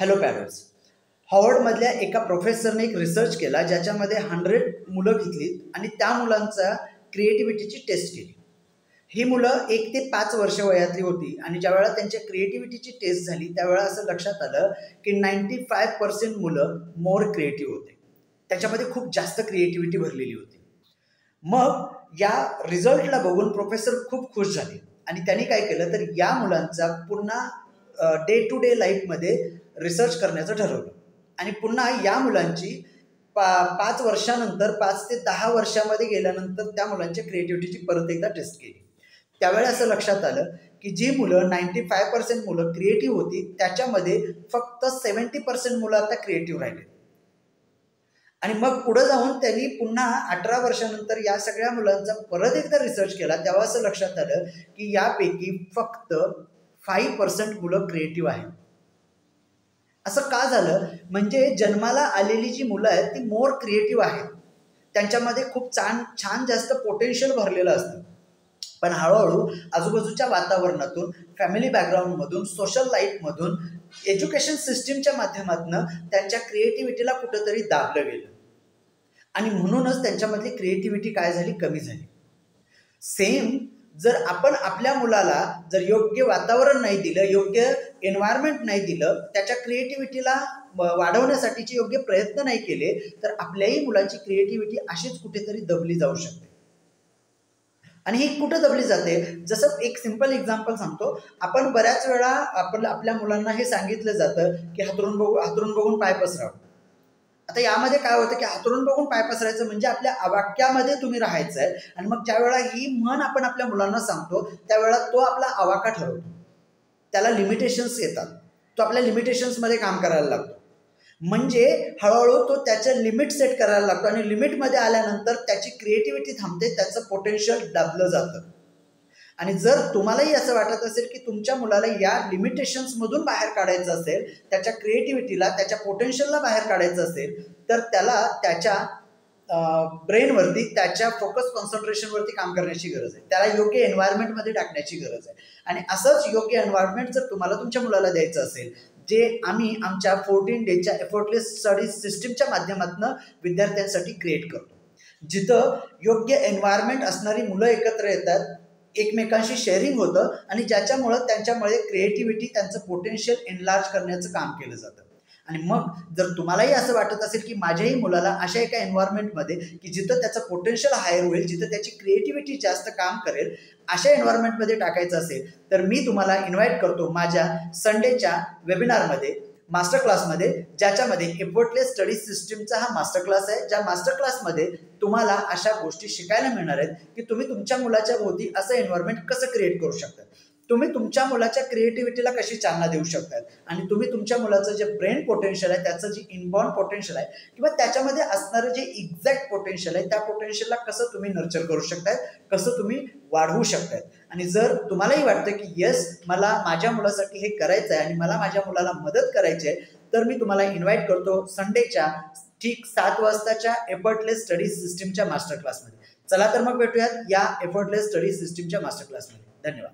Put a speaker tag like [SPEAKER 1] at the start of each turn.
[SPEAKER 1] Hello parents, हॉवर्डमधल्या एका प्रोफेसरने एक research केला ज्याच्यामध्ये 100 मुलं घेतली आणि त्या मुलांचा क्रिएटिव्हिटीची टेस्ट केली. ही मुलं 1 ते 5 वर्ष वयातली होती आणि ज्यावेळेला त्यांच्या क्रिएटिव्हिटीची टेस्ट झाली त्यावेळेला असं लक्षात आलं की 95% मुलं मोर क्रिएटिव्ह होते. त्याच्यामध्ये खूप जास्त क्रिएटिव्हिटी भरलेली होती. मग या रिझल्टला बघून प्रोफेसर खूप खुश झाले आणि त्यांनी काय केलं तर या मुलांचा पुन्हा डे टू डे लाईफमध्ये रिसर्च करण्याचं ठरवलं आणि पुन्हा या मुलांची 5 वर्षानंतर 5 ते 10 वर्षामध्ये गेल्यानंतर त्या मुलांच्या क्रिएटिव्हिटीची परत एकदा टेस्ट केली. त्यावेळी असं लक्षात आलं की जी मुलं 95% मुलं क्रिएटिव्ह होती त्याच्यामध्ये फक्त 70% मुलं आता क्रिएटिव्ह राहिले. आणि मग पुढे जाऊन त्यांनी पुन्हा 18 वर्षानंतर या सगळ्या मुलांचा परत एकदा रिसर्च केला. तेव्हा असं लक्षात आलं की यापैकी फक्त 5% मुलं क्रिएटिव्ह आहेत. असं का झालं? म्हणजे जन्माला आलेली जी मुलं आहेत ती मोर क्रिएटिव्ह आहेत. त्यांच्यामध्ये खूप छान जास्त पोटेन्शियल भरलेलं असतं. पण हळूहळू आजूबाजूच्या वातावरणातून, फॅमिली बॅकग्राऊंडमधून, सोशल लाईफमधून, एज्युकेशन सिस्टीमच्या माध्यमातून त्यांच्या क्रिएटिव्हिटीला कुठंतरी दाबलं गेलं आणि म्हणूनच त्यांच्यामधली क्रिएटिव्हिटी काय झाली? कमी झाली. सेम जर आपण आपल्या मुलाला जर योग्य वातावरण नाही दिलं, योग्य एन्व्हायरमेंट नाही दिलं, त्याच्या क्रिएटिव्हिटीला वाढवण्यासाठीचे योग्य प्रयत्न नाही केले तर आपल्याही मुलाची क्रिएटिव्हिटी अशीच कुठेतरी दबली जाऊ शकते. आणि ही कुठं दबली जाते? जसं एक सिंपल एक्झाम्पल सांगतो. आपण बऱ्याच वेळा आपल्या मुलांना हे सांगितलं जातं की हातरून बघून पाय पसरावं. आता यामध्ये काय होतं की हातरून बघून पाय पसरायचं म्हणजे आपल्या आवाक्यामध्ये तुम्ही राहायचं आहे आणि मग ज्या वेळा ही म्हण आपण आपल्या मुलांना सांगतो त्यावेळेला तो आपला आवाका ठरवतो. त्याला लिमिटेशन्स येतात. तो आपल्या लिमिटेशन्समध्ये काम करायला लागतो. म्हणजे हळूहळू तो त्याच्या लिमिट सेट करायला लागतो आणि लिमिटमध्ये आल्यानंतर त्याची क्रिएटिव्हिटी थांबते, त्याचं पोटेन्शियल दाबलं जातं. आणि जर तुम्हालाही असं वाटत असेल की तुमच्या मुलाला या लिमिटेशन्समधून बाहेर काढायचं असेल, त्याच्या क्रिएटिव्हिटीला, त्याच्या पोटेन्शियलला बाहेर काढायचं असेल तर त्याला त्याच्या ब्रेनवरती, त्याच्या फोकस कॉन्सन्ट्रेशनवरती काम करण्याची गरज आहे. त्याला योग्य एन्व्हायरमेंटमध्ये टाकण्याची गरज आहे. आणि असंच योग्य एन्व्हायरमेंट जर तुम्हाला तुमच्या मुलाला द्यायचं असेल, जे आम्ही आमच्या 14 डेजच्या एफर्टलेस स्टडी सिस्टीमच्या माध्यमातून विद्यार्थ्यांसाठी क्रिएट करतो. जिथं योग्य एन्व्हायरमेंट असणारी मुलं एकत्र येतात, एकमेकांशी शेअरिंग होतं आणि ज्याच्यामुळं त्यांच्यामुळे क्रिएटिव्हिटी, त्यांचं पोटेन्शियल एनलार्ज करण्याचं काम केलं जातं. आणि मग जर तुम्हालाही असं वाटत असेल की माझ्याही मुलाला अशा एका एन्व्हायरमेंटमध्ये की जिथं त्याचं पोटेन्शियल हायर होईल, जिथं त्याची क्रिएटिव्हिटी जास्त काम करेल, अशा एन्व्हायरमेंटमध्ये टाकायचं असेल तर मी तुम्हाला इन्व्हाइट करतो माझ्या संडेच्या वेबिनारमध्ये, मास्टर क्लासमध्ये, ज्याच्यामध्ये एफर्टलेस स्टडी सिस्टीमचा हा मास्टर क्लास आहे. ज्या मास्टर क्लासमध्ये तुम्हाला अशा गोष्टी शिकायला मिळणार आहेत की तुम्ही तुमच्या मुलाच्या भोवती असं एन्व्हायरमेंट कसं क्रिएट करू शकता, तुम्ही तुमच्या मुलाच्या क्रिएटिव्हिटीला कशी चालना देऊ शकतात आणि तुम्ही तुमच्या मुलाचं जे ब्रेन पोटेन्शियल आहे, त्याचं जे इनबॉर्न पोटेन्शियल आहे किंवा त्याच्यामध्ये असणारं जे एक्झॅक्ट पोटेन्शियल आहे, त्या पोटेन्शियलला कसं तुम्ही नर्चर करू शकताय, कसं तुम्ही वाढवू शकताय. आणि जर तुम्हालाही वाटतं की येस, मला माझ्या मुलासाठी हे करायचं आहे आणि मला माझ्या मुलाला मदत करायची आहे, तर मी तुम्हाला इन्व्हाइट करतो संडेच्या ठीक 7 वाजताच्या एफर्टलेस स्टडी सिस्टीमच्या मास्टर क्लासमध्ये. चला तर मग भेटूयात या एफर्टलेस स्टडी सिस्टीमच्या मास्टर क्लासमध्ये. धन्यवाद.